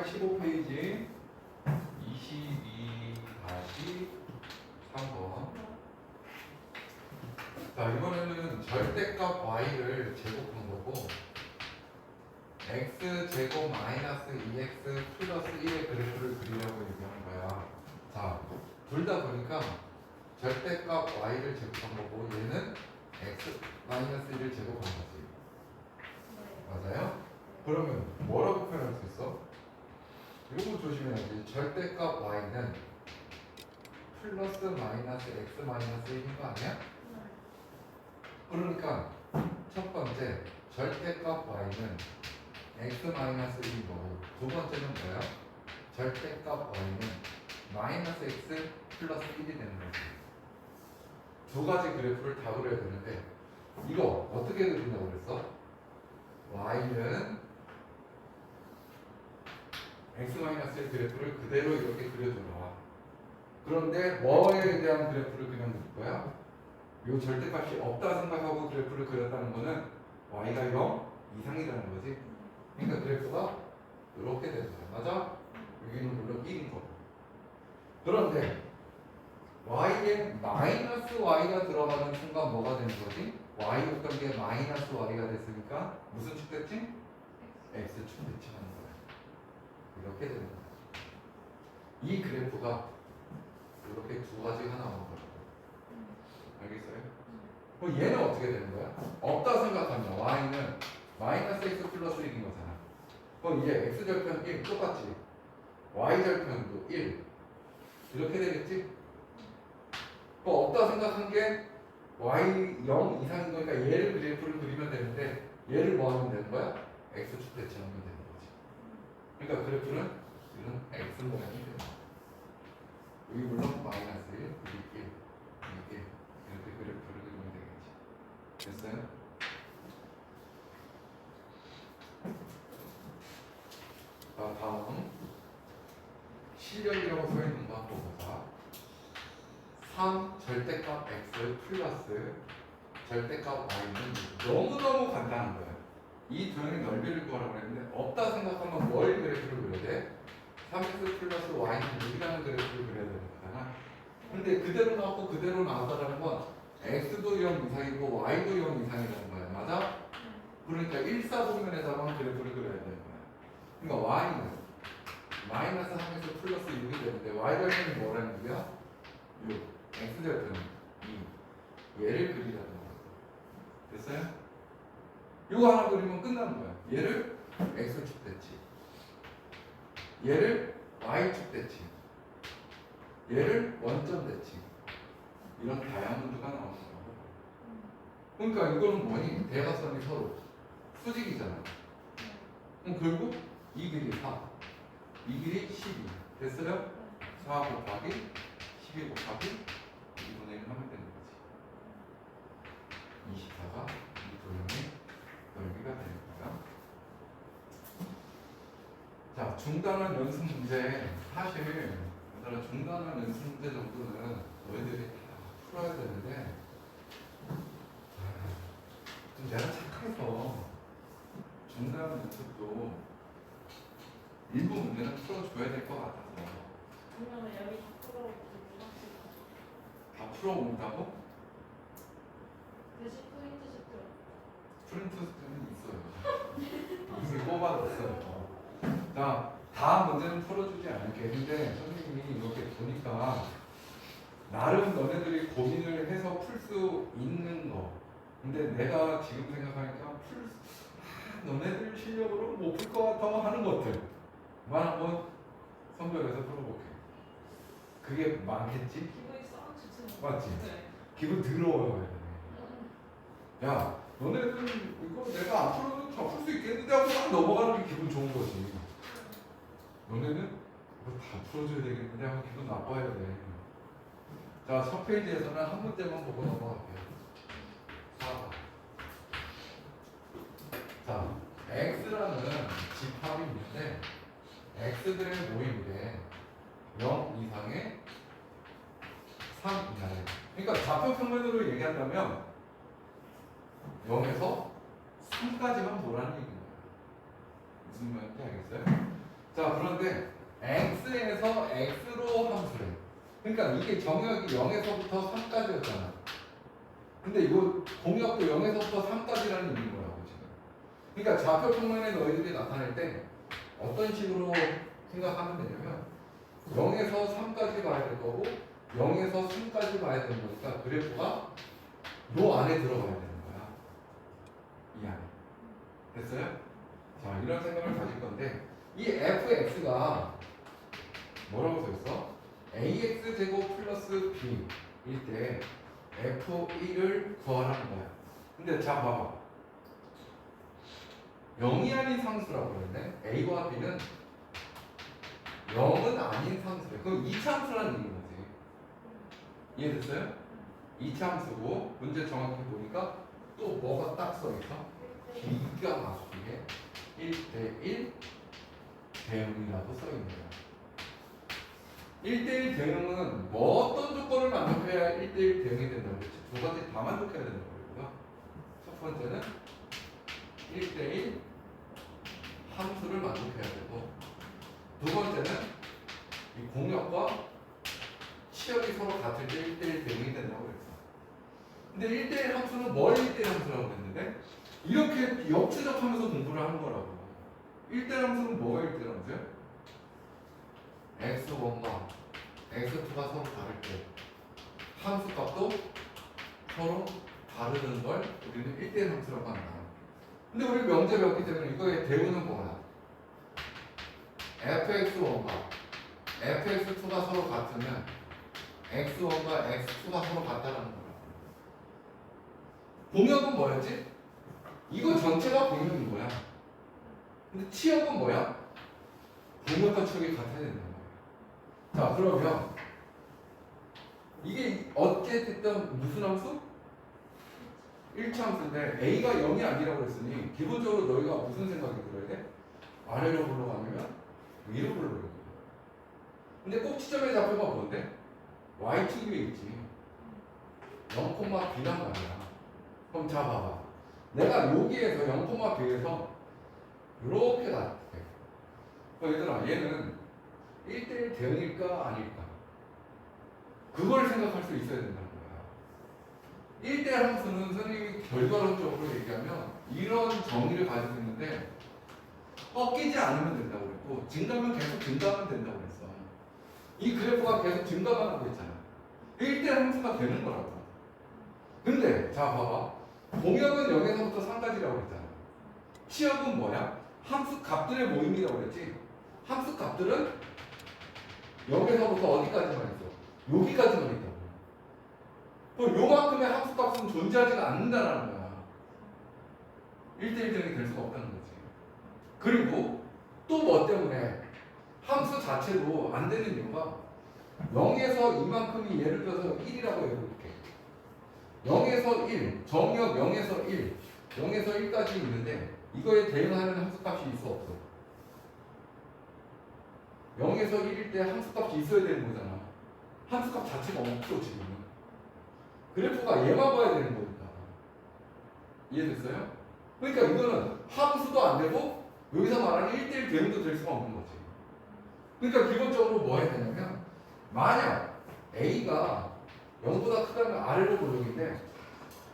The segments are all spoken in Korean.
215페이지 22-3번. 자, 이번에는 절대값 y를 제곱한 거고 x제곱 마이너스 2x 플러스 1의 그래프를 그리려고 얘기하는 거야. 자, 둘 다 보니까 절대값 y를 제곱한 거고 얘는 x 마이너스 1을 제곱한 거지. 맞아요? 그러면 뭐라고 표현할 수 있어? 이거 조심해야지. 절대값 y는 플러스 마이너스 x 마이너스 1인 거 아니야? 그러니까 첫 번째 절대값 y는 x 마이너스 1인 거고 두 번째는 뭐야? 절대값 y는 마이너스 x 플러스 1이 되는 거지. 두 가지 그래프를 다 그려야 되는데 이거 어떻게 그린다고 그랬어? y는 x-1 그래프를 그대로 이렇게 그려줘라. 그런데 뭐에 대한 그래프를 그냥 그릴 거야? 이 절대값이 없다 생각하고 그래프를 그렸다는 거는 y가 0 이상이라는 거지. 그러니까 그래프가 이렇게 되는 거야. 맞아? 여기는 물론 1인 거고. 그런데 y에 마이너스 y가 들어가는 순간 뭐가 되는 거지? y 곱한 게 마이너스 y가 됐으니까 무슨 축 됐지? x축 대칭 하는 거야. 이렇게 되는 거야. 이 그래프가 이렇게 두 가지가 나오는 거라고. 알겠어요? 그럼 얘는 어떻게 되는 거야? 없다 생각하면 y는 마이너스 x 플러스 1인 거잖아. 그럼 이제 x절편 1 똑같지? y절편도 1 이렇게 되겠지? 그 없다 생각한 게 y 0 이상인 거니까 얘를 그래프를 그리면 되는데 얘를 뭐 하면 되는 거야? x축 대칭하면 되는 거지. 그러니까 그래프는 이런 x 모양이 되는 거야. 여기 물론 마이너스 1, 여기 1, 여기 1 이렇게 그래프를 그리면 되겠지. 됐어요? 자, 다음 실력이라고 써있는 거 한번 보자. 3 절대값 x 플러스 절대값 y는 너무너무 간단한 거예요. 이 도형의 넓이를 구하라고 했는데 없다 생각하면 뭘 그래프를 그려야 돼? 3x 플러스 y는 6이라는 그래프를 그려야 되는 거잖아. 근데 그대로 나왔고 그대로 나왔다는 건 x도 0 이상이고 y도 0 이상이라는 거야. 맞아? 그러니까 일사분면에다가 그래프를 그려야 되는 거야. 그러니까 y는 마이너스 3x 플러스 6이 되는데 y절편이 뭐라는 거야? 6. x절편 2. 얘를 그리라는 거야. 됐어요? 이거 하나 그리면 끝나는 거야. 얘를 x축 대칭, 얘를 y축 대칭, 얘를 원점 대칭, 이런 다이아몬드가 나오는 거고. 그러니까 이거는 뭐니? 대각선이 서로 수직이잖아. 그럼 결국 이 길이 4, 이 길이 12. 됐어요? 4 곱하기 12 곱하기 2분의 1 하면 되는 거지. 24가 이 도형의 넓이가 되는 거야. 자, 중단한 연습 문제. 사실 얘들아 중단한 연습 문제 정도는 너희들이 다 풀어야 되는데 좀 내가 착해서 중단한 연습도 일부 문제는 풀어줘야 될 것 같아서. 그러면 여기 다 풀어보고 다 풀어온다고? 대신 프린트 시트 프린트는 있어요. 이미 뽑아뒀어요. 자, 다 문제는 풀어주지 않을게. 근데 선생님이 이렇게 보니까 나름 너네들이 고민을 해서 풀 수 있는 거. 근데 내가 지금 생각하니까 너네들 실력으로 못 풀 것 같아 하는 것들만 한번 선별해서 풀어볼게. 그게 많겠지? 기분이 썩 좋지. 맞지? 네. 기분 더러워요. 야, 너네들 이거 내가 안 풀어도 다 풀 수 있겠는데 하고 딱 넘어가는 게 기분 좋은 거지. 너네는 이거 다 풀어줘야 되겠는데 하고 기분 나빠야 돼. 자, 첫 페이지에서는 한 문제만 보고 넘어갈게요. 4번. 자, x라는 집합이 있는데 x들의 모임인데 0 이상의 3 이하래. 그러니까 좌표 평면으로 얘기한다면 0에서 3까지만 보라는 얘기인 거야. 무슨 말인지 알겠어요? 자, 자, 그런데 x에서 x로 함수래. 그러니까 이게 정역이 0에서부터 3까지였잖아. 근데 이거 공역도 0에서부터 3까지라는 의미인 거라고 지금. 그러니까 좌표 평면에 너희들이 나타낼 때 어떤 식으로 생각하면 되냐면 0에서 3까지 봐야 될 거고 0에서 3까지 봐야 되는 거니까 그래프가 요 안에 들어가야 되는 거야. 이 안에. 됐어요? 자, 이런 생각을 가질 건데 이 fx가 뭐라고 써있어? ax 제곱 플러스 b일 때 f1을 구하라는 거야. 근데 자, 봐봐. 0이 아닌 상수라고 그랬네. a와 b는 0은 아닌 상수래. 그럼 2차 함수라는 얘기인 거지. 이해됐어요? 2차 함수고 문제 정확히 보니까 또 뭐가 딱 써있어? 기가 막히게 1대1 대응이라고 써있는 거야. 1대1 대응은 뭐 어떤 조건을 만족해야 1대1 대응이 된다고 그랬지? 두 가지 다 만족해야 된다고 그랬고요. 첫 번째는 1대1 함수를 만족해야 되고 두 번째는 이 공역과 치역이 서로 같을 때 1대1 대응이 된다고 그랬어. 근데 1대1 함수는 뭘 1대1 함수라고 그랬는데 이렇게 역추적하면서 공부를 하는 거라고. 1대1 함수는 뭐가 1대1 함수야? x1과 x2가 서로 다를 때 함수 값도 서로 다르는 걸 우리는 1대1 함수라고 한다. 근데 우리 명제 배웠기 때문에 이거의 대우는 뭐야? fx1과 fx2가 서로 같으면 x1과 x2가 서로 같다라는 거야. 공역은 뭐였지? 이거 전체가 공역인 거야. 근데 치역은 뭐야? 공역과 치역이 같아야 된다는 거야. 자, 그러면 이게 어떻게 됐든 무슨 함수? 1차 함수인데 a가 0이 아니라고 했으니 기본적으로 너희가 무슨 생각이 들어야 돼? 아래로 불러가면 위로 불러야 돼. 근데 꼭 지점의 좌표가 뭔데? y축에 있지. 0,b란 말이야. 그럼 자 봐봐. 내가 여기에서 0,b에서 이렇게 놔둘게. 얘들아, 얘는 1대1 대응일까 아닐까? 그걸 생각할 수 있어야 된다는 거야. 1대1 함수는 선생님이 결과론적으로 얘기하면 이런 정의를 가지고 있는데 꺾이지 않으면 된다고 그랬고 증가하면 계속 증가하면 된다고 그랬어. 이 그래프가 계속 증가만 하고 있잖아. 1대1 함수가 되는 거라고. 근데 자 봐봐. 공역은 0에서부터 3까지라고 그랬잖아. 치역은 뭐야? 함수 값들의 모임이라고 그랬지. 함수 값들은 0에서부터 어디까지만 있어? 여기까지만 있다고. 그럼 요만큼의 함수 값은 존재하지가 않는다라는 거야. 1대1 대응이 될 수가 없다는 거지. 그리고 또 뭐 때문에 함수 자체도 안 되는 이유가 0에서 이만큼이 예를 들어서 1이라고 해볼게. 0에서 1, 정역 0에서 1, 0에서 1까지 있는데 이거에 대응하는 함수값이 있어 없어? 0에서 1일 때 함수값이 있어야 되는 거잖아. 함수값 자체가 없어 지금. 그래프가 얘만 봐야 되는 거니까. 이해됐어요? 그러니까 이거는 함수도 안 되고 여기서 말하는 1대1 대응도 될 수가 없는 거지. 그러니까 기본적으로 뭐 해야 되냐면 만약 A가 0보다 크다면 아래로 볼록인데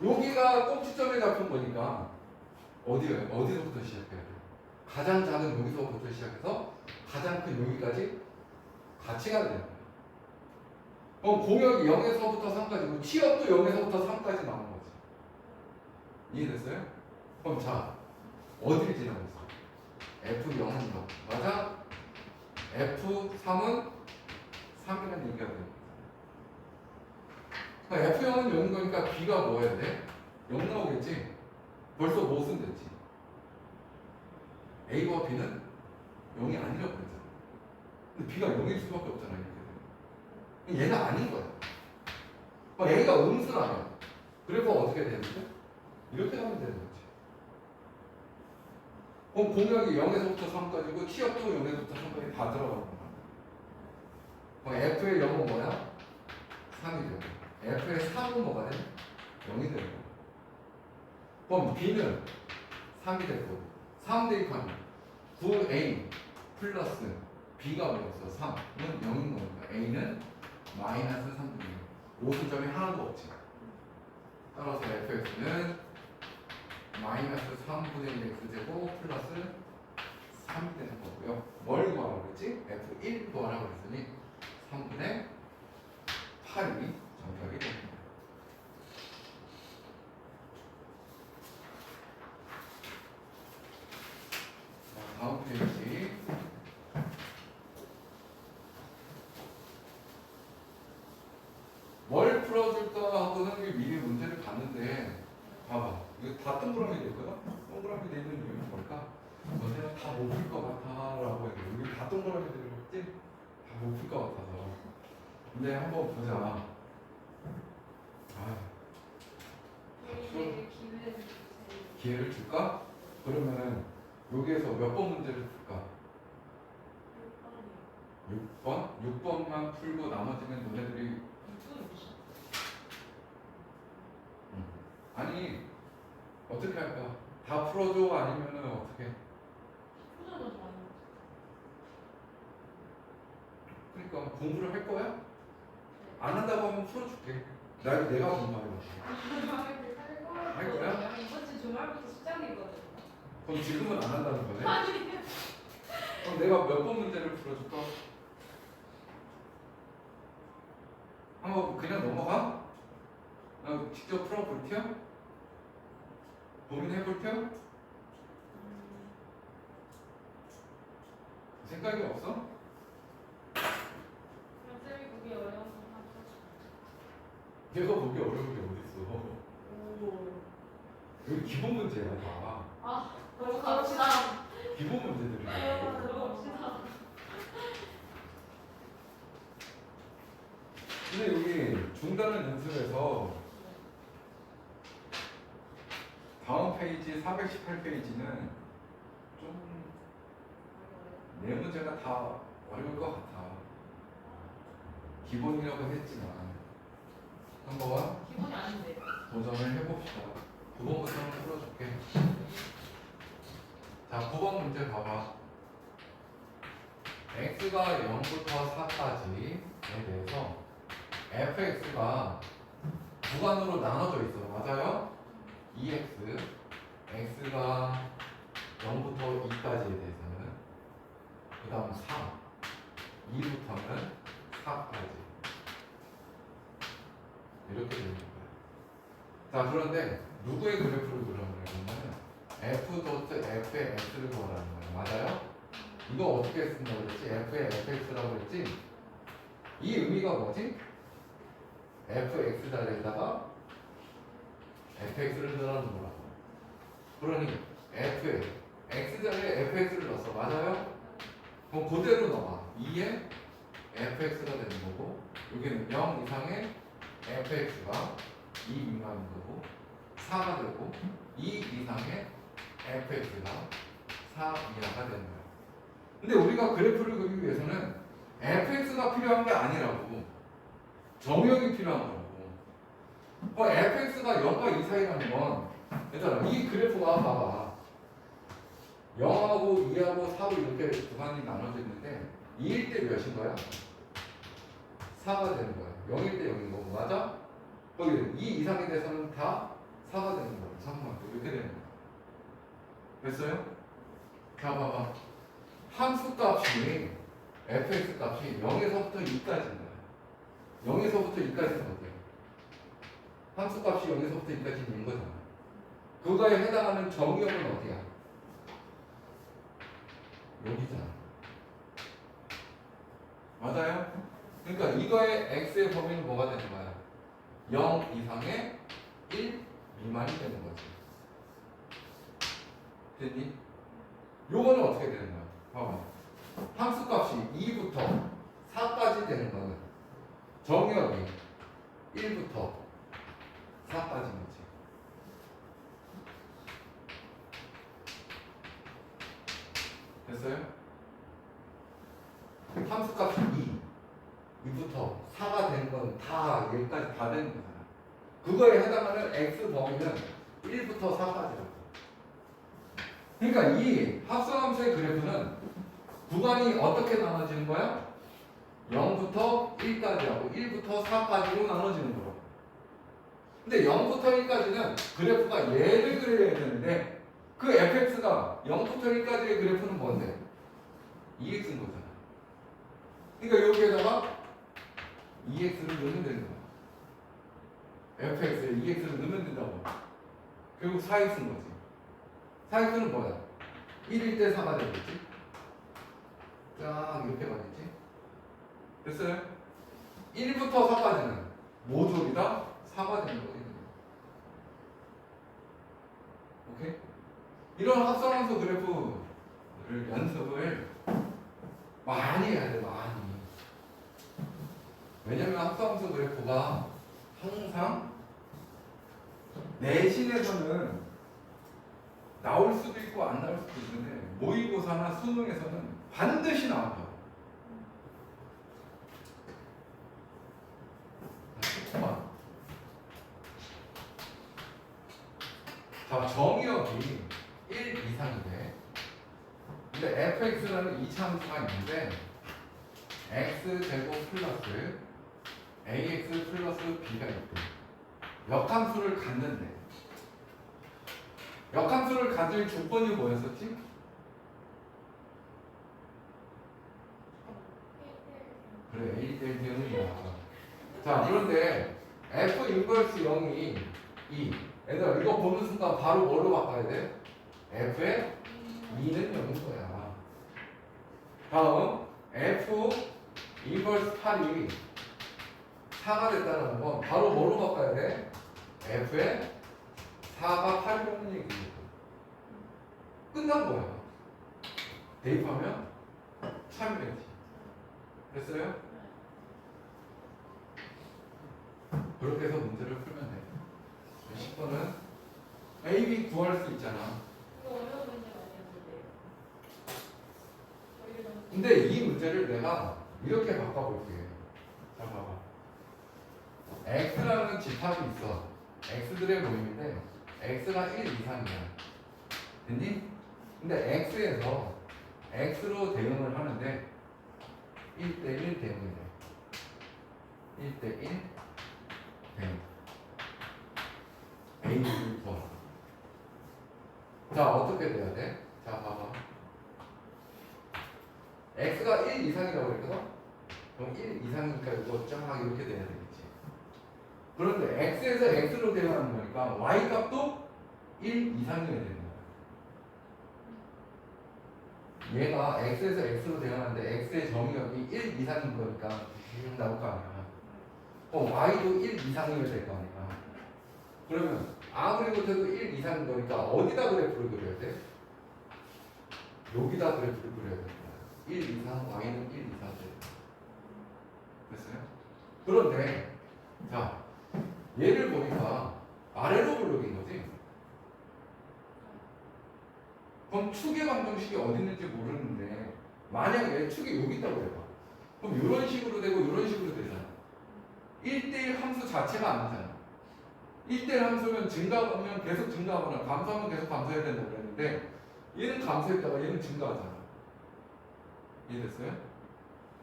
여기가 꼭지점에 잡힌 거니까 어디서부터 시작해야 돼? 가장 작은 여기서부터 시작해서 가장 큰 여기까지 같이 가야 돼요. 그럼 공역이 0에서부터 3까지고 치역도 0에서부터 3까지 나오는 거지. 이해됐어요? 그럼 자, 어디를 지나고 있어? F0은 0. 맞아? F3은 3이라는 얘기가 돼요. F0은 0인 거니까 B가 뭐 해야 돼? 0 나오겠지? 벌써 무슨 됐지? A와 B는 0이 아니라고 그랬잖아. 근데 B가 0일 수밖에 없잖아. 이렇게. 얘는 아닌 거야. A가 음수라면 그래서 어떻게 되는데? 이렇게 하면 되는 거지. 그럼 공역이 0에서부터 3까지고 치역도 0에서부터 3까지 다 들어가는 거야. 그럼 F의 0은 뭐야? 3이 되고 F의 3은 뭐가 돼? 0이 되고 그럼 B는 3이 되고 3 대입하면 9A 플러스 b가 뭐였어? 3은 0인 거니까 a는 마이너스 3분의 1. 오수점이 하나도 없지. 따라서 fx는 마이너스 3분의 1 x제곱 플러스 3이 되는 거고요. 뭘 구하라고 그랬지? f1 구하라고 그랬으니 3분의 8이 정답이 됩니다. 자, 다음 페이지. 뭘 풀어줄까 하고는 미리 문제를 봤는데 봐봐. 이거 다 동그라미 돼 있거든? 동그라미 돼 있는 이유는 뭘까? 너네는 다 못 풀 것 같아 라고 해도 여기 다 동그라미 되는 거 있지? 다 못 풀 것 같아서. 근데 한번 보자. 아, 저희에게 기회를 주세요. 기회를 줄까? 그러면은 여기에서 몇 번 문제를 풀까? 6번? 6번만 풀고 나머지는 너네들이 아니 어떻게 할까? 다 풀어줘 아니면은 어떻게? 풀어줘도 많이 그러니까 공부를 할 거야? 안 한다고 하면 풀어줄게. 내가 공부하려고. 할 거야? 이번 주 주말부터 시작이거든요. 그럼 지금은 안 한다는 거네? 아니 그럼 내가 몇 번 문제를 풀어줄까? 한번 그냥 넘어가? 직접 풀어볼 테요? 고민해볼 테요? 생각이 없어? 그냥 쌤이 보기 어려운 거 내가 보기 어려운 게 어딨어. 오. 여기 기본 문제야 다. 아 너무 갑시다. 기본 문제들이야. 들어갑시다. 근데 여기 중단을 연습해서 다음 페이지 418페이지는 좀 내 문제가 다 어려울 것 같아. 기본이라고 했지만 한번 기본이 아닌데. 도전을 해봅시다. 9번부터 한번 풀어줄게. 자, 9번 문제 봐봐. x가 0부터 4까지에 대해서 fx가 구간으로 나눠져 있어. 맞아요? 2x, x가 0부터 2까지에 대해서는 그 다음 3, 2부터는 4까지 이렇게 되는 거예요. 자, 그런데 누구의 그래프를 그려보냐면 f 도트 f의 x를 구하라는 거예요. 맞아요? 이거 어떻게 쓴다고 그랬지? f의 fx라고 그랬지? 이 의미가 뭐지? fx 자리에다가 fx를 넣으라는 거라고. 그러니 f에 x 자리에 fx를 넣었어. 맞아요? 그럼 그대로 넣어봐. 2에 fx가 되는 거고 여기는 0 이상의 fx가 2 미만인 거고 4가 되고 2 이상의 fx가 4 이하가 되는 거야. 근데 우리가 그래프를 그리기 위해서는 fx가 필요한 게 아니라고. 정역이 필요한 거라고. fx가 0과 2 사이라는 건 얘들아 이 그래프가 봐봐. 0하고 2하고 4로 이렇게 구간이 나눠져 있는데 2일 때 몇인 거야? 4가 되는 거야. 0일 때 0인 거고 맞아? 거기 2 이상에 대해서는 다 4가 되는 거야. 3만큼 이렇게 되는 거야. 됐어요? 자 봐봐. 함수 값이 fx 값이 0에서부터 2까지인 거야. 0에서부터 2까지는 어때요? 함수 값이 0에서부터 2까지는 있는 거잖아. 그거에 해당하는 정의역은 어디야? 여기잖아. 맞아요? 그러니까 이거의 x의 범위는 뭐가 되는 거야? 0 이상의 1 미만이 되는 거지. 됐니? 요거는 어떻게 되는 거야? 봐봐. 함수 값이 2부터 4까지 되는 거는 정의역이 1부터 4까지인 거지. 됐어요? 함수값이 2부터 4가 되는 건 다 여기까지 다 되는 거잖아. 그거에 해당하는 x 범위는 1부터 4까지라고. 그러니까 이 합성함수의 그래프는 구간이 어떻게 나눠지는 거야? 0부터 1까지 하고 1부터 4까지로 나눠지는 거로. 근데 0부터 1까지는 그래프가 얘를 그려야 되는데 그 fx가 0부터 1까지의 그래프는 뭔데? 2x인 거잖아. 그러니까 여기에다가 2x를 넣으면 되는 거야. fx에 2x를 넣으면 된다고. 결국 4x인 거지. 4x는 뭐야? 1일 때 4가 되겠지? 쫙 이렇게 가겠지? 됐어요? 1부터 4까지는 모두 여기다 4가 되는 거지. 오케이? 이런 합성함수 그래프를 연습을 많이 해야 돼, 많이. 왜냐면 합성함수 그래프가 항상 내신에서는 나올 수도 있고 안 나올 수도 있는데 모의고사나 수능에서는 반드시 나온다고. 자, 정의역이 1 이상이 돼. 근데 fx라는 이차함수가 있는데 x제곱 플러스 ax 플러스 b가 있대. 역함수를 갖는데 역함수를 가질 조건이 뭐였었지? 그래, a 대 1이야. 자, 그런데 f 인버스 0이 2. 얘들아, 이거 보는 순간 바로 뭘로 바꿔야 돼? f의 2는 0인 거야. 다음 f 인버스 8이 4가 됐다는 건 바로 뭐로 바꿔야 돼? f의 4가 8이라는 얘기예요. 끝난 거야. 대입하면 참이겠지. 됐어요? 그렇게 해서 문제를 풀면 돼. 10번은 A, B 구할 수 있잖아. 이거 어려운 문제 아니었는데요. 근데 이 문제를 내가 이렇게 바꿔볼게. 자, 봐봐. X라는 집합이 있어. X들의 모임인데 X가 1 이상이야. 됐니? 근데 X에서 X로 대응을 하는데 1대1 대응이 돼. 1대1 대응. A를 구하라. 자, 어떻게 돼야 돼? 자, 봐봐. X가 1 이상이라고 그랬거든? 그럼 1 이상이니까 이거 쫙 이렇게 돼야 되겠지. 그런데 X에서 X로 대응하는 거니까 Y 값도 1 이상이어야 되는 거야. 얘가 X에서 X로 대응하는데 X의 정의역이 1 이상인 거니까 나올 거 아니야. Y도 1 이상이어야 될 거 아니야. 그러면 아무리 못해도 1 이상인 거니까 어디다 그래프를 그려야 돼? 여기다 그래프를 그려야 될 거야. 1 이상, Y는 1 이상 돼. 됐어요? 그런데 자, 얘를 보니까 아래로 블록인 거지? 그럼 축의 방정식이 어디 있는지 모르는데 만약에 축이 여기 있다고 해봐. 그럼 이런 식으로 되고 이런 식으로 되잖아. 1대1 함수 자체가 아니잖아. 1대1 함수면 증가하면 계속 증가하거나 감소하면 계속 감소해야 된다고 그랬는데 얘는 감소했다가 얘는 증가하잖아. 이해됐어요?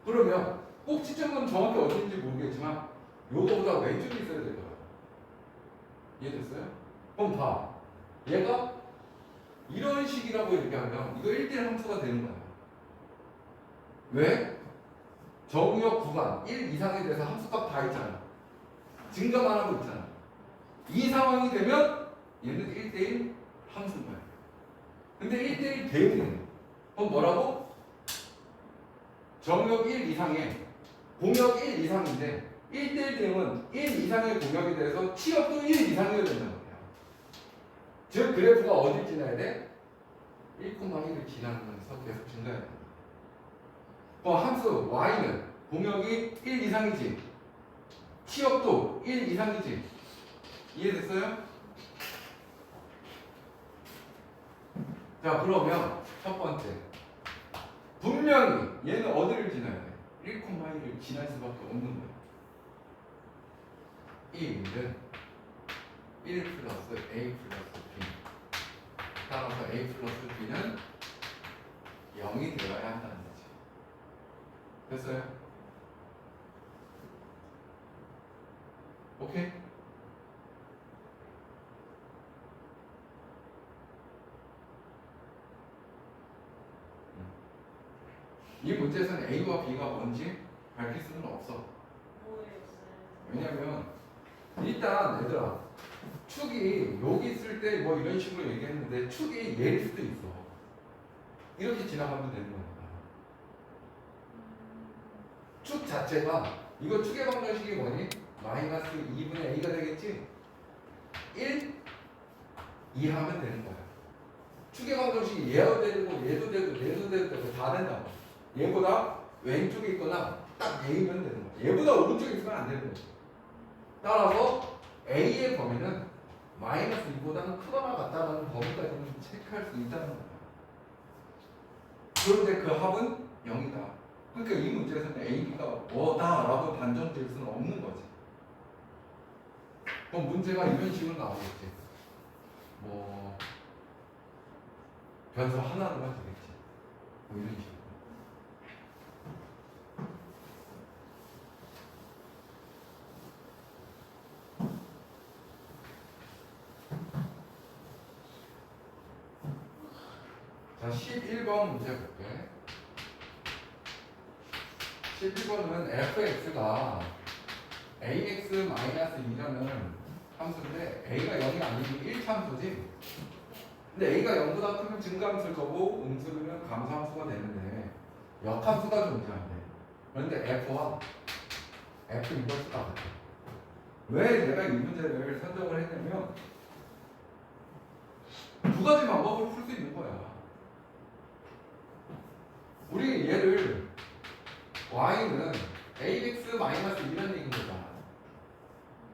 그러면 꼭지점은 정확히 어딘지 모르겠지만 요거보다 왼쪽에 있어야 될 거야. 이해됐어요? 그럼 봐. 얘가 이런 식이라고 얘기하면 이거 1대1 함수가 되는 거야. 왜? 정의역 구간 1 이상에 대해서 함수값 다 있잖아. 증가만 하고 있잖아. 이 상황이 되면 얘는 1대1 함수인 거야. 근데 1대1 대응이네. 그럼 뭐라고? 정의역 1 이상에 공역 1 이상인데 1대1 대응은 1 이상의 공역에 대해서 치역도 1 이상이어야 된다는 거야. 즉 그래프가 어딜 지나야 돼? 1,1을 지나면서 계속 증가해야 돼. 함수 y는 공역이 1 이상이지. 치역도 1 이상이지. 이해됐어요? 자, 그러면 첫 번째. 분명히 얘는 어디를 지나야 돼? 1,1을 지날 수밖에 없는 거야. 이 문제는 1 플러스 a 플러스 b. 따라서 a 플러스 b는 0이 되어야 한다는 거지. 됐어요? 오케이? 이 문제에서는 A와 B가 뭔지 밝힐 수는 없어. 왜냐면 일단 얘들아 축이 여기 있을 때 뭐 이런 식으로 얘기했는데 축이 얘일 수도 있어. 이렇게 지나가면 되는 거야. 축 자체가 이거 축의 방정식이 뭐니? 마이너스 2분의 A가 되겠지? 1, 2 하면 되는 거야. 축의 방정식이 얘도 되고 얘도 되고 얘도 되고 다 된다고. 얘보다 왼쪽에 있거나 딱 A면 되는 거야. 얘보다 오른쪽에 있으면 안 되는 거지. 따라서 A의 범위는 마이너스 2보다는 크거나 같다는 범위까지는 체크할 수 있다는 거야. 그런데 그 합은 0이다. 그러니까 이 문제에서는 A, B가 뭐다라고 단정 지을 수는 없는 거지. 그럼 문제가 이런 식으로 나오겠지. 뭐 변수 하나로만 되겠지. 뭐 이런 식으로. 자, 11번 문제 볼게. 11번은 fx가 ax-2라는 함수인데 a가 0이 아니면 1참수지. 근데 a가 0보다 크면 증가함수일 거고 음수면 감소함수가 되는데 역함수가 존재한대. 그런데 f와 f 인버스가 같아. 왜 내가 이 문제를 선정을 했냐면 두 가지 방법으로 풀 수 있는 거야. 우리 얘를 y는 ax-2라는 얘기인 거잖아.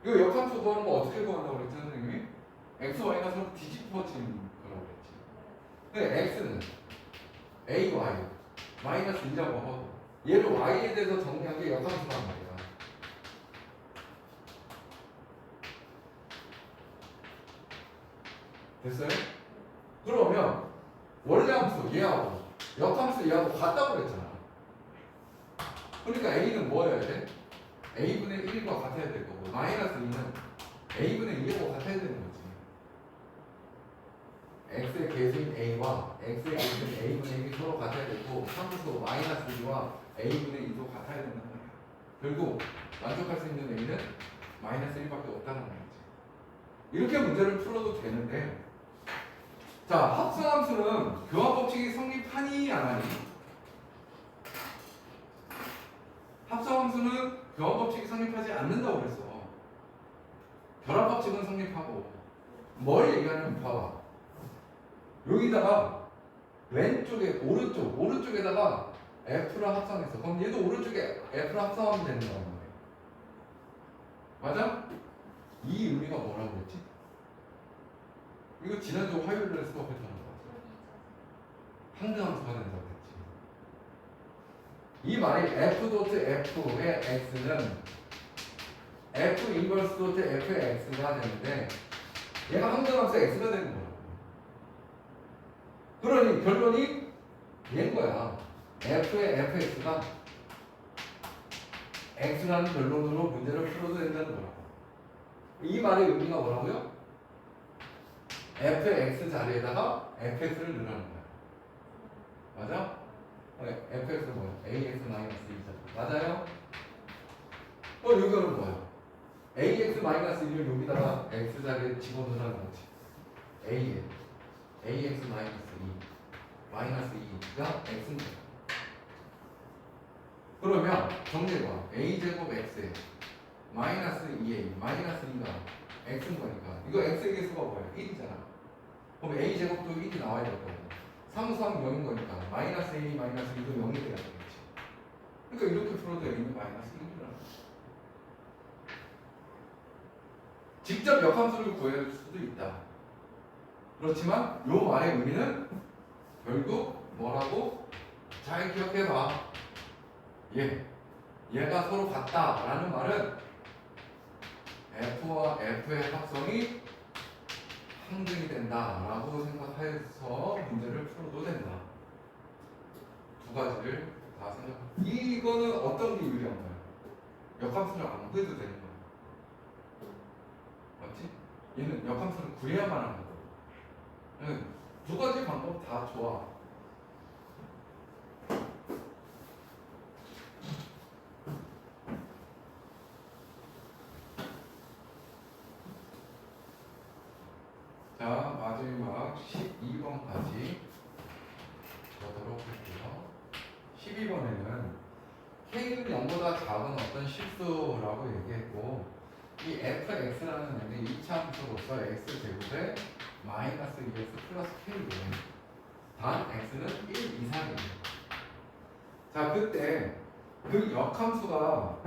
이거 역함수 구하는 거 어떻게 구한다고 그랬지 선생님이? x, y가 서로 뒤집어진 거라고 그랬지. 근데 x는 a, y 마이너스 2라고 하고 얘를 y에 대해서 정리한 게 역함수란 말이야. 됐어요? 그러면 원래 함수 얘하고 역함수 얘하고 같다고 그랬잖아. 그러니까 a는 뭐 해야 돼? a분의 1과 같아야 될 거고 마이너스 2는 a분의 2하고 같아야 되는 거지. x의 계수인 a와 x의 계수인 a분의 1이 서로 같아야 되고 함수 마이너스 2와 a분의 2도 같아야 된단 말이야. 결국 만족할 수 있는 a는 마이너스 1밖에 없다는 거지. 이렇게 문제를 풀어도 되는데 자, 합성함수는 교환 법칙이 성립하니 안 하니? 합성함수는 교환 법칙이 성립하지 않는다고 그랬어. 결합 법칙은 성립하고. 뭘 얘기하냐면 봐봐. 여기다가 왼쪽에 오른쪽에다가 f를 합성했어. 그럼 얘도 오른쪽에 f를 합성하면 되는 거란 말이야. 맞아? 이 의미가 뭐라고 그랬지? 이거 지난주 화요일에 수업했던 거. 항등함수가 된다고 했지. 이 말이 f.f의 x는 f 인버스 도트 f의 x가 되는데 얘가 항등함수 x가 되는 거야. 그러니 결론이 얘인 거야. f의 fx가 x라는 결론으로 문제를 풀어도 된다는 거라고. 이 말의 의미가 뭐라고요? f의 x 자리에다가 fx를 넣으라는 거야. 맞아? fx는 뭐야? ax-2잖아. 맞아요? 이거는 뭐야? ax-1을 여기다가 x 자리에 집어넣으라는 거지. ax-2 마이너스 2가 x인 거야. 그러면 정리해봐. a제곱 x에 마이너스 2a 마이너스 2가 x인 거니까 이거 x의 개수가 뭐야? 1이잖아. 그럼 a제곱도 1이 나와야 될 거고 상수항 0인 거니까 마이너스 a 마이너스 2도 0이 돼야 되겠지. 그러니까 이렇게 풀어도 a는 마이너스 1이라는 거지. 직접 역함수를 구할 수도 있다. 그렇지만 요 말의 의미는 결국 뭐라고? 잘 기억해봐. 얘가 서로 같다라는 말은 f와 f의 합성이 항등이 된다라고 생각해서 문제를 풀어도 된다. 두 가지를 다 이거는 어떤 게 유리한 거야? 역함수를 안 구해도 되는 거야. 맞지? 얘는 역함수를 구해야만 하는 거야. 두 가지 방법 다 좋아. 자, 마지막 12번까지 보도록 할게요. 12번에는 K는 0보다 작은 어떤 실수라고 얘기했고, 이 fx라는 애는 이차함수로서 x제곱에 마이너스 2x 플러스 k고, 단 x는 1 이상이에요. 자, 그때 그 역함수가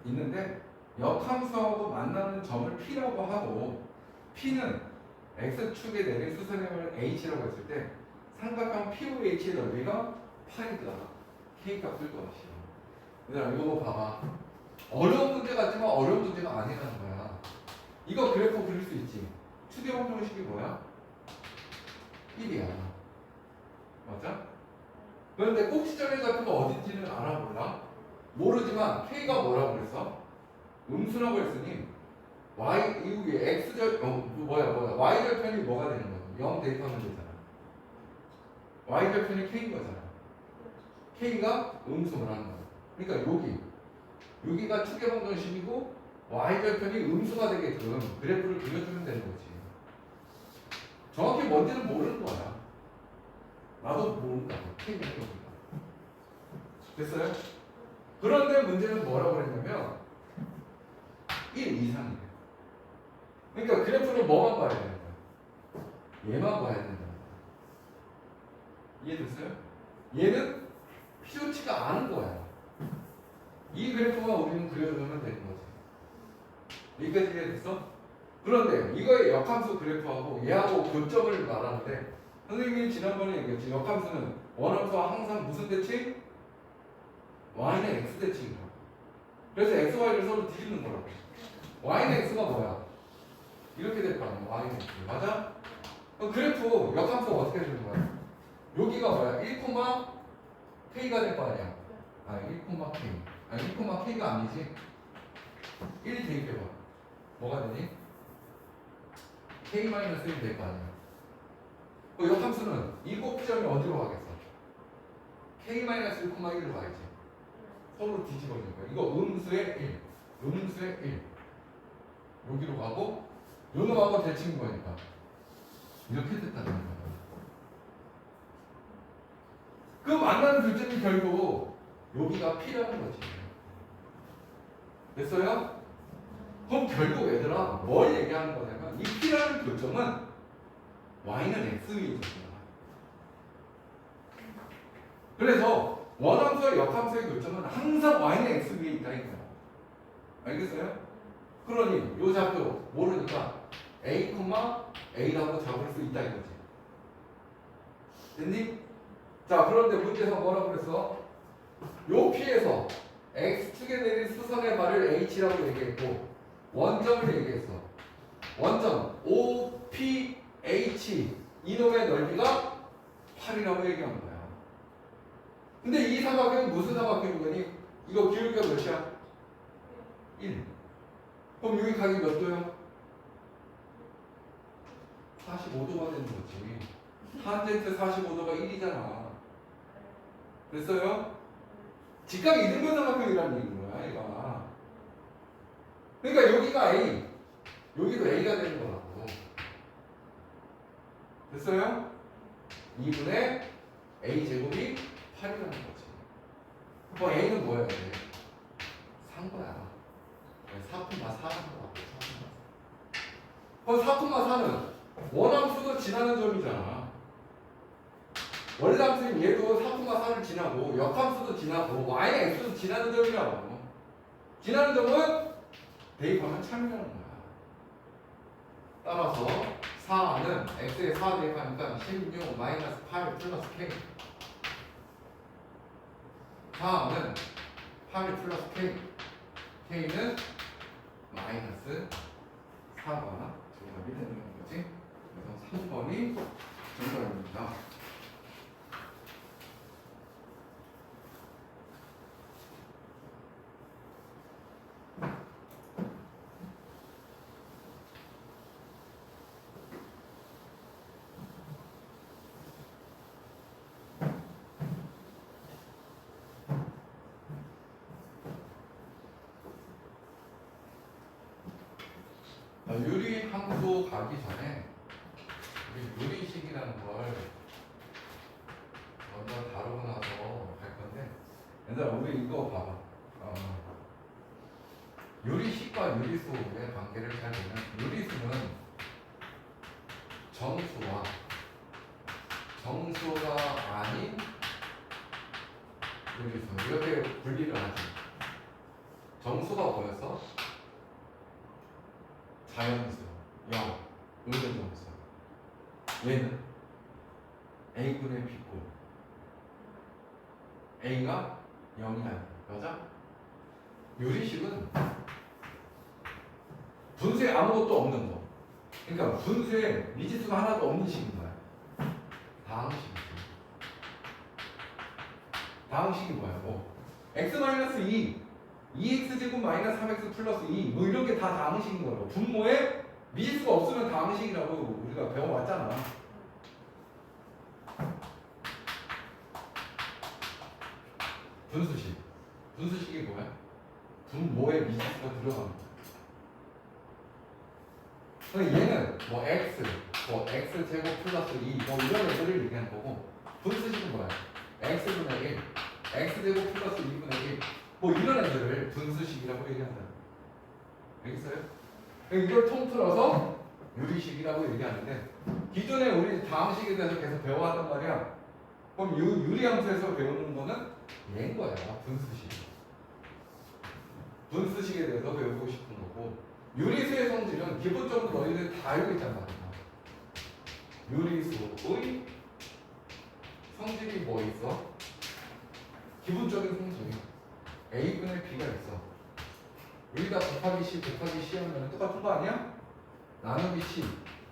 있는데, 역함수하고 만나는 점을 p라고 하고, p는 x축에 내린 수선형을 h라고 했을 때 삼각형 POH의 넓이가 8이다. k 값을 구하시오. 얘들아, 이거 봐봐. 어려운 문제 같지만 어려운 문제가 아니라는 거야. 이거 그래프 그릴 수 있지. 추계 방정식이 뭐야? 1이야. 맞아? 그런데 꼭지점의 좌표가 어딘지는 알아 몰라? 모르지만 k가 뭐라고 그랬어? 음수라고 했으니 y 이후에 x절 y절편이 뭐가 되는 거야? 0 대입하면 되잖아. y절편이 k인 거잖아. k가 음수를 하는 거야. 그러니까 여기가 축의 방정식이고 y절편이 음수가 되게끔 그래프를 그려주면 되는 거지. 정확히 뭔지는 모르는 거야. 나도 모른다고. k는 여기가. 됐어요? 그런데 문제는 뭐라고 그랬냐면 1 이상이래. 그러니까 그래프를 뭐만 봐야 되는 거야? 얘만 봐야 된다는 거야. 이해됐어요? 얘는 필요치가 않은 거야. 이 그래프만 우리는 그려주면 되는 거지. 여기까지 이해됐어? 그런데 이거의 역함수 그래프하고 얘하고 교점을 말하는데, 선생님이 지난번에 얘기했지. 역함수는 원함수와 항상 무슨 대칭? y는 x 대칭이라고. 그래서 x, y를 서로 뒤집는 거라고. y는 x가 뭐야? 이렇게 될 거 아니야. y는 x. 맞아? 그럼 그래프 역함수가 어떻게 되는 거야? 여기가 뭐야? 1, k가 될 거 아니야. 1,k. 1,k가 아니지. 1 대입해봐. 뭐가 되니? k-1 될 거 아니야. 그 역함수는 이 꼭지점이 어디로 가겠어? k-1,1로 가야지. 서로 뒤집어진 거야. 이거 음수의 1. 음수의 1. 여기로 가고, 요놈하고 대칭인 거니까. 이렇게 됐다는 거야. 그 만나는 교점이 결국 여기가 P라는 거지. 됐어요? 그럼 결국 얘들아 뭘 얘기하는 거냐면 이 P라는 교점은 Y는 X 위에 있습니다. 그래서 원함수와 역함수의 교점은 항상 Y는 X 위에 있다 이거야. 알겠어요? 그러니 요 좌표 모르니까 A, A라고 잡을 수 있다 이거지. 됐니? 자, 그런데 문제에서 뭐라고 그랬어? 요 P에서 X축에 내린 수선의 발을 H라고 얘기했고 원점을 얘기했어. 원점 OPH 이놈의 넓이가 8이라고 얘기한 거야. 근데 이 삼각형은 무슨 삼각형인 거니? 이거 기울기가 몇이야? 1. 그럼 여기 각이 몇 도야? 45도가 되는 거지. 탄젠트 45도가 1이잖아. 됐어요? 직각 이등분 삼각형이라는 얘기인 거야, 얘가. 그러니까 여기가 A, 여기도 A가 되는 거라고. 됐어요? 2분의 A 제곱이 8이라는 거지. 그럼 A는 뭐야, 돼? 산 거야. 4,4라는 거라고. 그럼 4,4는 원함수도 지나는 점이잖아. 원래함수는 얘도 4,4를 지나고 역함수도 지나고 y는 x도 지나는 점이라고. 지나는 점은 대입하면 참이라는 거야. 따라서 4는 x에 4 대입하니까 16 마이너스 8 플러스 k. 4는 8 플러스 k. k는 마이너스 4가 정답이 되는 거지. 그래서 3번이 정답입니다. 자, 유리 함수 가기 전에 우리 유리식이라는 걸 먼저 다루고 나서 갈 건데, 얘들아 우리 이거 봐봐. 유리식과 유리수의 관계를 잘 보면 유리수는 정수와 정수가 아닌 유리수 이렇게 분리를 하지. 정수가 뭐였어? 자연수, 영, 의존정수. 얘는 A분의 B꼴. A가 0이 아니야. 맞아? 유리식은 분수에 아무것도 없는 거. 그러니까 분수에 미지수가 하나도 없는 식인 거야. 다항식이지. 다항식이 뭐야? x-2 2x제곱 마이너스 3x 플러스 2 뭐 이런 게 다 다항식인 거라고. 분모에 미지수가 없으면 다항식이라고 우리가 배워왔잖아. 분수식. 분수식이 뭐야? 분모에 미지수가 들어가는 거야. 그러니까 얘는 뭐 x, 뭐 x제곱 플러스 2 뭐 이런 애들을 얘기하는 거고, 분수식은 뭐야? x분의 1, x제곱 플러스 2분의 1 뭐 이런 애들을 분수식이라고 얘기한다. 알겠어요? 이걸 통틀어서 유리식이라고 얘기하는데, 기존에 우리 다항식에 대해서 계속 배워왔단 말이야. 그럼 유리함수에서 배우는 거는 얘인 거야. 분수식. 분수식에 대해서 배우고 싶은 거고, 유리수의 성질은 기본적으로 너희들 다 알고 있단 말이야. 유리수의 성질이 뭐 있어? 기본적인 성질이 A분의 B가 있어. 여기다 곱하기 C 곱하기 C 하면 똑같은 거 아니야? 나누기 C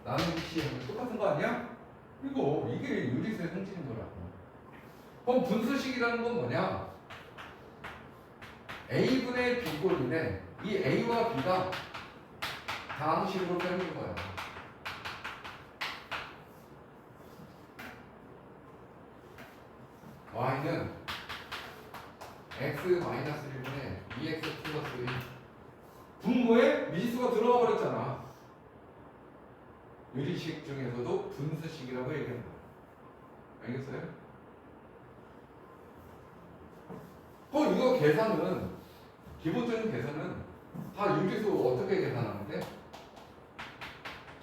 나누기 C 하면 똑같은 거 아니야? 이게 유리수의 성질인 거라고. 그럼 분수식이라는 건 뭐냐? A분의 B꼴인데 이 A와 B가 다항식으로 빼는 거야. Y는 x-1분의 2x 플러스 1 분모에 미지수가 들어가 버렸잖아. 유리식 중에서도 분수식이라고 얘기한다. 알겠어요? 이거 계산은 기본적인 계산은 다 유리수 어떻게 계산하는데?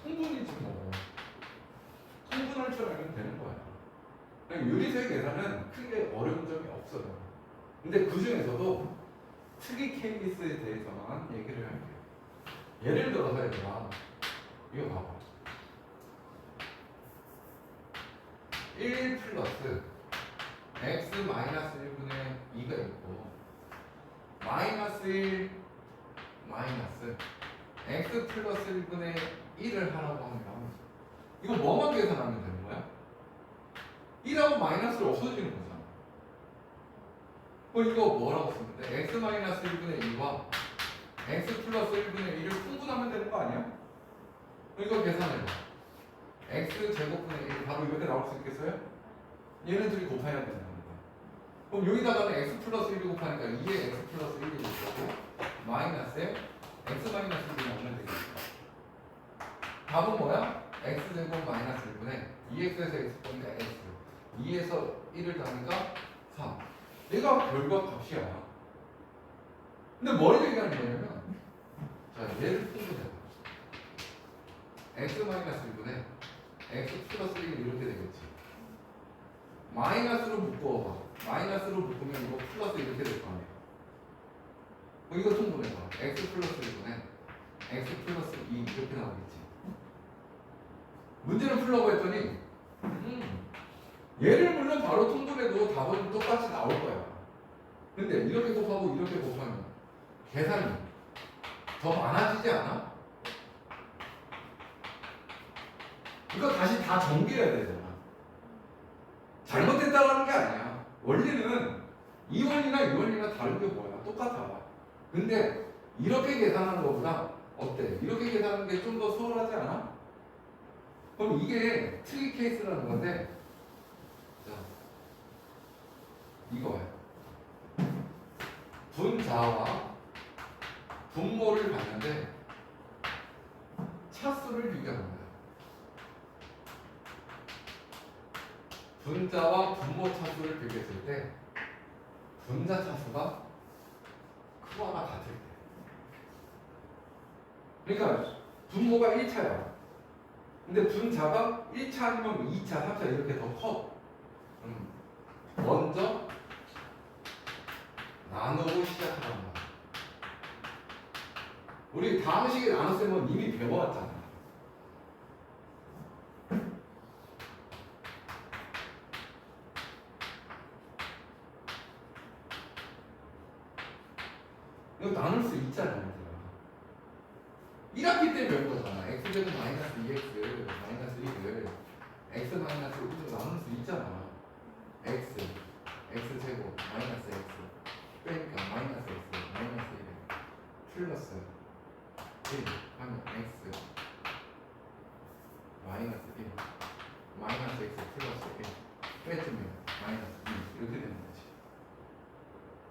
통분이지 뭐. 통분할 줄 알면 되는 거야. 유리수의 계산은 크게 어려운 점이 없어요. 근데 그 중에서도 특이 케이스에 대해서만 얘기를 할게요. 예를 들어서 얘들아, 이거 봐봐. 1 플러스 x 마이너스 1분의 2가 있고 마이너스 1 마이너스 x 플러스 1분의 1을 하라고 하면 이거 뭐만 계산하면 되는 거야? 1하고 마이너스를 없어지는 거잖아. 이거 뭐라고 쓰면 돼? x 마이너스 1분의 2와 x 플러스 1분의 1을 풍분하면 되는 거 아니야? 이거 계산해봐. x 제곱분의 1 바로 이렇게 나올 수 있겠어요? 얘네들이 곱해야 되는 거니까. 그럼 여기다가는 x 플러스 1이 곱하니까 2에 x 플러스 1이 곱하고 마이너스에 x 마이너스 1이 나오면 되겠다. 답은 뭐야? x 제곱 마이너스 1분의 2x에서 x 빼니까 x 2에서 1을 더하니까 3. 얘가 결과 값이야. 근데 뭘 얘기하는 거냐면, 자, 얘를 풍분해봐. x 마이너스 1분의 x 플러스 1이 이렇게 되겠지. 마이너스로 묶어봐. 마이너스로 묶으면 이거 플러스 이렇게 될 거 아니야. 이거 통분해봐. x 플러스 1분의 x 플러스 2 이렇게 나오겠지. 문제를 풀라고 했더니 얘를 물론 바로 통분해도 답은 똑같이 나올 거야. 근데 이렇게 곱하고 이렇게 곱하면 계산이 더 많아지지 않아? 이거 다시 다 정리해야 되잖아. 잘못됐다라는 게 아니야. 원리는 이 원리나 이 원리나 다른 게 뭐야? 똑같아. 근데 이렇게 계산하는 것보다 어때? 이렇게 계산하는 게 좀 더 수월하지 않아? 그럼 이게 특이 케이스라는 건데, 자, 이거야. 분자와 분모를 봤는데 비교합니다. 분자와 분모 차수를 비교했을 때 분자 차수가 크거나 같을 때. 그러니까 분모가 1차야. 근데 분자가 1차 아니면 2차, 3차 이렇게 더 커. 먼저 나누고 시작하는 거야. 우리 다항식에 나눴으면 이미 배워왔잖아. 이거 나눌 수 있잖아, 얘들아. 1학기 때 배운 거잖아. x제곱 마이너스 2x 마이너스 1을 x 마이너스 1로 나눌 수 있잖아. x제곱 마이너스 x 빼니까 마이너스 x 마이너스 1에 플러스 1 하면 x 마이너스 1 마이너스 x 플러스 1 빼주면 마이너스 2 이렇게 되는 거지.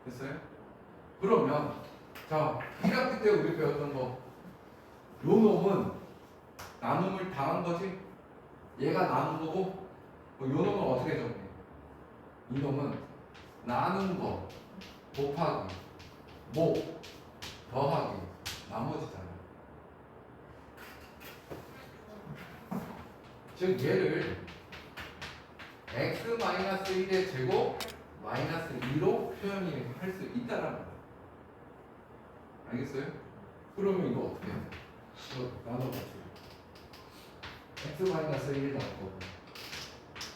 됐어요? 그러면 자 1학기 때 우리 배웠던 거 요 놈은 나눔을 당한 거지? 얘가 나눈 거고 요 놈은 어떻게 정해? 이 놈은 나눈 거 곱하기 목 더하기 나머지잖아. 즉 얘를 x-1의 제곱 마이너스 2로 표현이 할 수 있다라는 거야. 알겠어요? 그러면 이거 어떻게 해? 이거 나눠가지고 x-1 나올 거고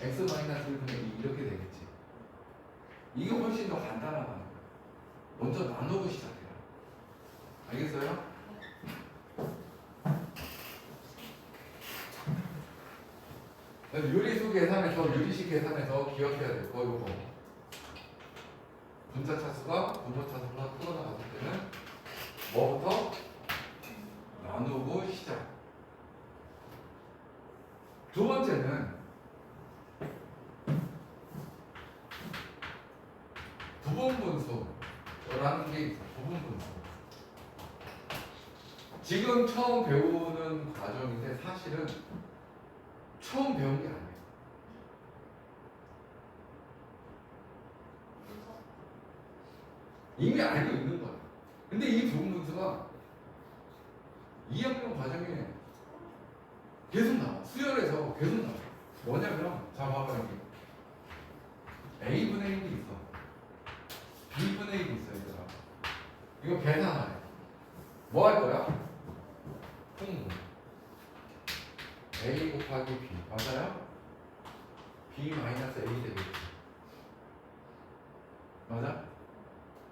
x-1분의 2 이렇게 되겠지. 이게 훨씬 더 간단하다는 거야. 먼저 나누고 시작해라. 알겠어요? 유리수 계산에서 유리식 계산에서 기억해야 될 거 이거 분자 차수가 분모 차수가 크거나 같을 때는 뭐부터 나누고 시작. 두 번째는 부분분수라는 게 있어. 부분분수. 지금 처음 배우는 과정인데 사실은 처음 배운 게 아니에요. 이미 알고 있는 거야. 근데 이 부분분수가 2학년 과정에 계속 나와. 수열에서 계속 나와. 뭐냐면 자 봐봐 여기 A분의 1이 있어. B분의 1이 있어 얘들아. 이거 계산하래. 뭐 할 거야? 풍분 A 곱하기 B 맞아요? B 마이너스 A 되겠지. 맞아?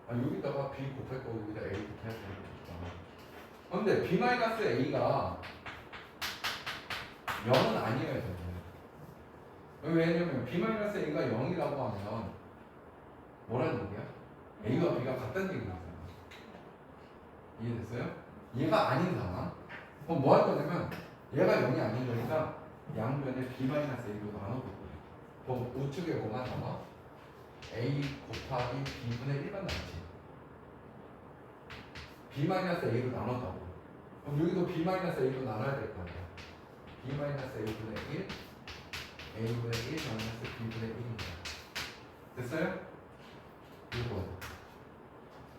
아 여기다가 B 곱할 거고 여기다 A 곱할 거고. 근데 B 마이너스 A가 0은 아니에요 저는. 왜냐면 B 마이너스 A가 0이라고 하면 뭐라는 얘기야? A와 B가 같다는 얘기잖아. 이해됐어요? 얘가 아닌 상황. 그럼 뭐 할 거냐면 얘가 0이 아닌 거니까 양변에 B 마이너스 A로 나눠볼 거예요. 그럼 우측에 뭐가 나와? A 곱하기 B분의 1만 나왔지. B 마이너스 A로 나눴다고. 그럼 여기도 B 마이너스 A로 나눠야 될 거 아니야. B 마이너스 A분의 1 A분의 1 마이너스 B분의 1입니다. 됐어요?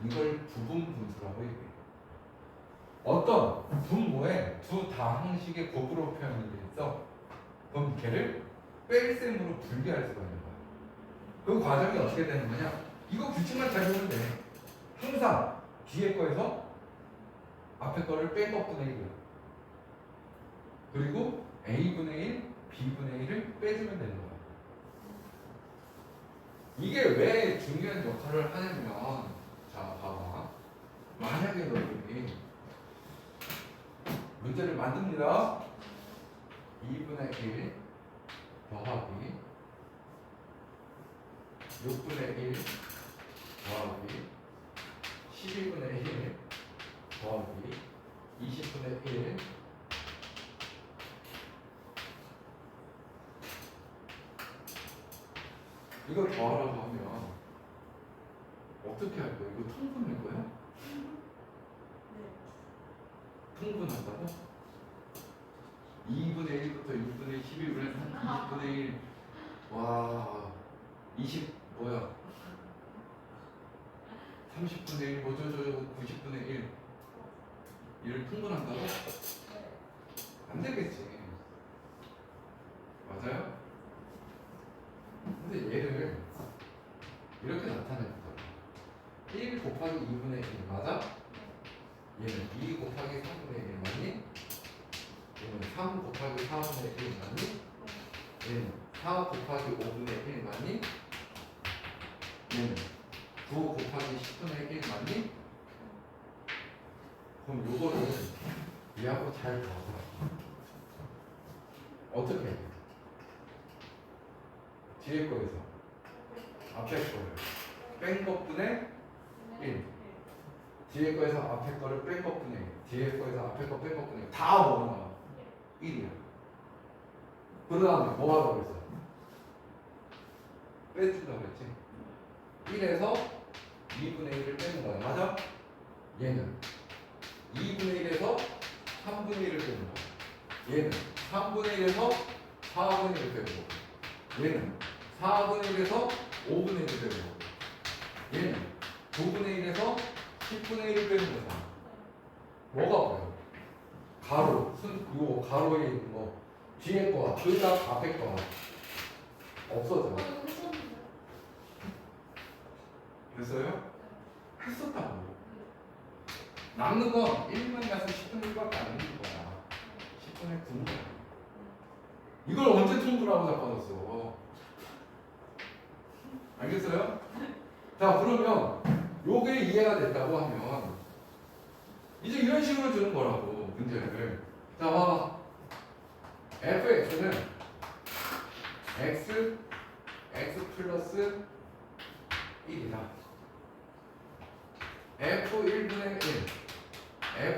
이걸 부분분수라고 얘기해요. 어떤 분모에 두 다항식의 곱으로 표현이 돼 있어. 그럼 걔를 뺄셈으로 분리할 수가 있는 거야. 그 과정이 어떻게 되는 거냐? 이거 규칙만 잘 보면 돼. 항상 뒤에 거에서 앞에 거를 뺀 것분의 1이야. 그리고 A분의 1, B분의 1을 빼주면 되는 거야. 이게 왜 중요한 역할을 하냐면 자 봐봐. 만약에 너희들이 문제를 만듭니다. 2분의 1 더하기 6분의 1 더하기 12분의 1 더하기 20분의 1 이거 더하라고 하면 어떻게 할 거야? 이거 통분할 거야? 통분한다고? 6분의 1부터 6분의 1, 12분의 3, 20분의 1. 와, 20 뭐야? 30분의 1, 뭐 저저저 90분의 1. 이를 통분한다고? 안 되겠지. 맞아요? 근데 얘를 이렇게 나타내는 거야. 1 곱하기 2분의 1 맞아? 얘는 2 곱하기 3분의 1 맞니? 얘는 3 곱하기 4분의 1 맞니? 얘는 4 곱하기 5분의 1 맞니? 얘는 9 곱하기 10분의 1 맞니? 그럼 요거를 얘하고 잘 더하자. 어떻게 해? 뒤에 거에서 앞에 거를 뺀 것분의 1. 뒤에 거에서 앞에 거를 뺀 것분의 1. 뒤에 거에서 앞에 거 뺀 것분의 1. 다 뭐가 나와? 1이야. 그 다음에 뭐 하라고 그랬어? 빼준다고 그랬지? 1에서 2분의 1을 빼는 거야. 맞아? 얘는 2분의 1에서 3분의 1을 빼는 거야. 얘는 3분의 1에서 4분의 1을 빼는 거야. 얘는 4분의 1에서 5분의 1을 빼는 거야. 얘는 9분의 1에서 10분의 1을 빼는 거잖아. 뭐가 보여? 가로, 요 가로에 있는 거 뒤에 거와 둘다 앞에 거와 없어져. 됐어요? 했었다고. 남는 건 1만 가서 10분의 1밖에 안 되는 거야. 10분의 9인 거야. 이걸 언제 통분하고 잡아놨어? 알겠어요? 자, 그러면 요게 이해가 됐다고 하면 이제 이런 식으로 주는 거라고, 문제를. 자, 봐봐. fx는 x 플러스 1이다. f1분의 1,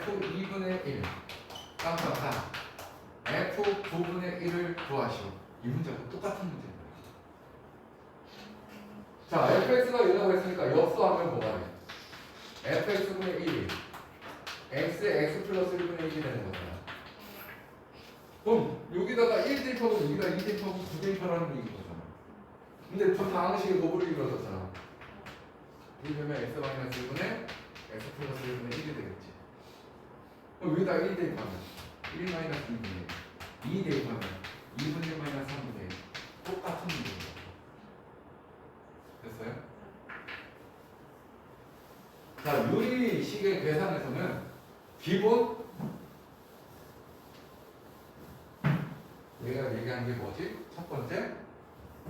f2분의 1, 깜깜깜, f9분의 1을 구하시오. 이 문제하고 똑같은 문제입니다. 자, fx가 이라고 했으니까 역수하면 뭐가 돼? fx분의 1이 x 플러스 1분의 1이 되는 거잖아. 그럼 여기다가 1 대입하고 여기다 2 대입하고 9 대입하라는 얘기인 거잖아. 근데 두 방식의 곱으로 이루어졌잖아. 이러면 x-1분의 x 플러스 1분의 1이 되겠지. 그럼 여기다 1 대입하면 1 마이너스 2분의 1, 2 대입하면 2분의 1 마이너스 3분의 1. 똑같은 문제입니다. 됐어요? 자, 유리식의 계산에서는 기본 내가 얘기한 게 뭐지? 첫 번째,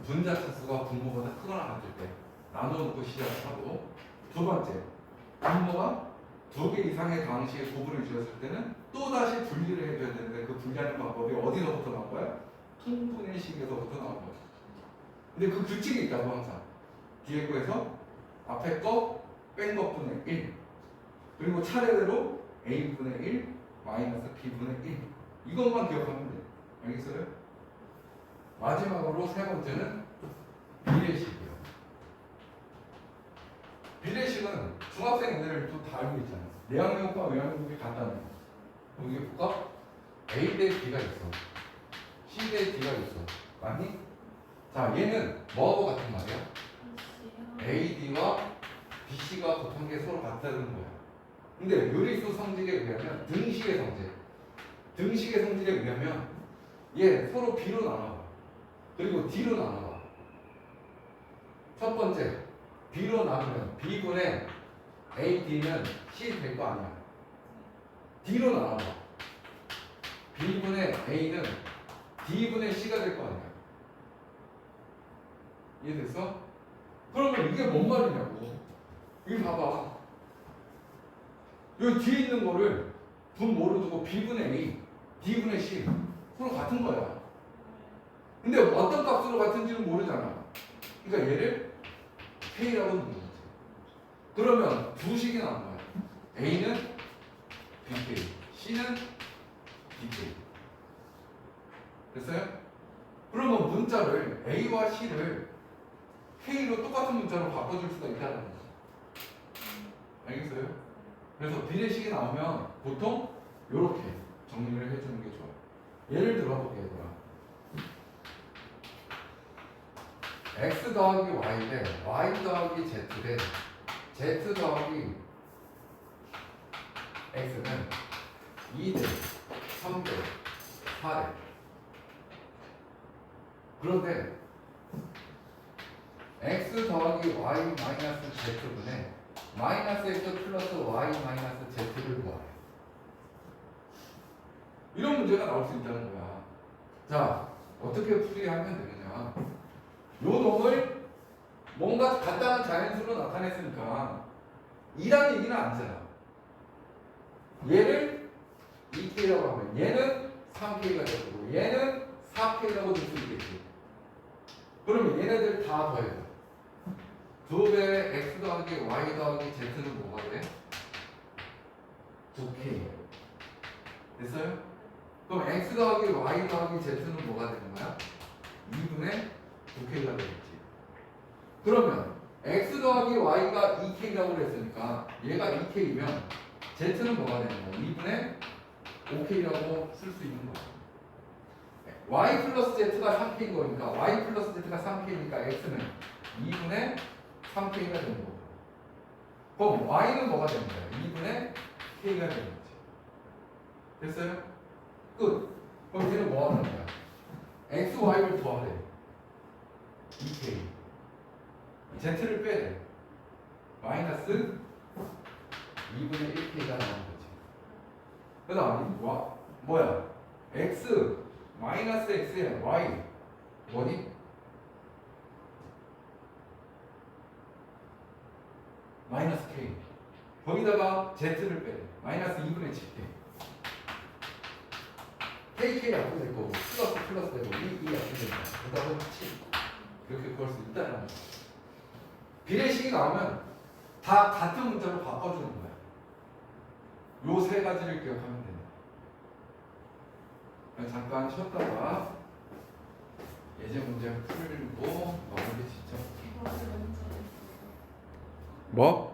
분자차수가 분모보다 크거나 같을 때 나눠놓고 시작하고, 두 번째, 분모가 2개 이상의 방식의 곱을 주었을 때는 또다시 분리를 해줘야 되는데 그 분리하는 방법이 어디서부터 나온 거야? 통분의 식에서부터 나온 거야. 근데 그 규칙이 있다고 항상. 뒤에 거에서 앞에 거 뺀 것분의 1, 그리고 차례대로 a분의 1 마이너스 b분의 1, 이것만 기억하면 돼. 알겠어요? 마지막으로 세 번째는 비례식이에요. 비례식은 중학생 애들 다 알고 있잖아요. 내학력과 외학력이 간단해요. 여기 볼까? a 대 b가 있어, c 대 d가 있어. 맞니? 자, 얘는 뭐하고 같은 말이야? AD와 BC가 곱한 게 서로 같다는 거야. 근데 요리수 성질에 의하면 등식의 성질에 의하면 얘 서로 B로 나눠봐. 그리고 D로 나눠봐. 첫 번째, B로 나누면 B분의 AD는 C 될 거 아니야. D로 나눠봐. B분의 A는 D분의 C가 될 거 아니야. 이해됐어? 그러면 이게 뭔 말이냐고. 이거 봐봐. 여기 뒤에 있는 거를 분모로 두고 B분의 A, D분의 C 서로 같은 거야. 근데 어떤 값으로 같은지는 모르잖아. 그러니까 얘를 K라고 부르는 거지. 그러면 두 식이 나온 거야. A는 BK, C는 DK. 됐어요? 그러면 문자를 A와 C를 K로 똑같은 문자로 바꿔줄 수가 있다는 거죠. 알겠어요? 그래서 비례식이 나오면 보통 이렇게 정리를 해주는 게 좋아요. 예를 들어볼게 얘들아. x 더하기 y 대 y 더하기 z 대 z 더하기 x는 2대 3대 4대. 그런데 x 더하기 y 마이너스 z분의 마이너스 x 플러스 y 마이너스 z를 구하래. 이런 문제가 나올 수 있다는 거야. 자, 어떻게 풀이하면 되느냐. 요 놈을 뭔가 간단한 자연수로 나타냈으니까 2라는 얘기는 아니잖아. 얘를 2K라고 하면 얘는 3K가 되고 얘는 4K라고 될 수 있겠지. 그러면 얘네들 다 더해요. 2배의 x 더하기 y 더하기 z는 뭐가 돼? 2K. 됐어요? 그럼 x 더하기 y 더하기 z는 뭐가 되는 거야? 2분의 2K가 되겠지. 그러면 x 더하기 y가 2K라고 그랬으니까 얘가 2K면 z는 뭐가 되는 거야? 2분의 5K라고 쓸 수 있는 거야. y 플러스 z가 3K인 거니까 y 플러스 z가 3K니까 x는 2분의 3K가 되는 거고. 그럼 y는 뭐가 되는 거야? 2분의 K가 되는 거지. 됐어요? 끝. 그럼 얘는 뭐 하는 거야? x, y를 더하래. 2K. z를 빼래. 마이너스 2분의 1K가 나오는 거지. 그 다음 뭐야? x 마이너스 x에 y 뭐니? 마이너스 k. 거기다가 z를 빼래. 마이너스 2분의 7k. kk 약분 될 거고 플러스 되고 이 약분 될 거고 그다음에 7. 이렇게 구할 수 있다는 거야. 비례식이 나오면 다 같은 문자로 바꿔주는 거야. 요 세 가지를 기억하면 된다. 잠깐 쉬었다가 예제 문제 풀고 마무리 짓죠. 이거 너무 잘했어. 뭐?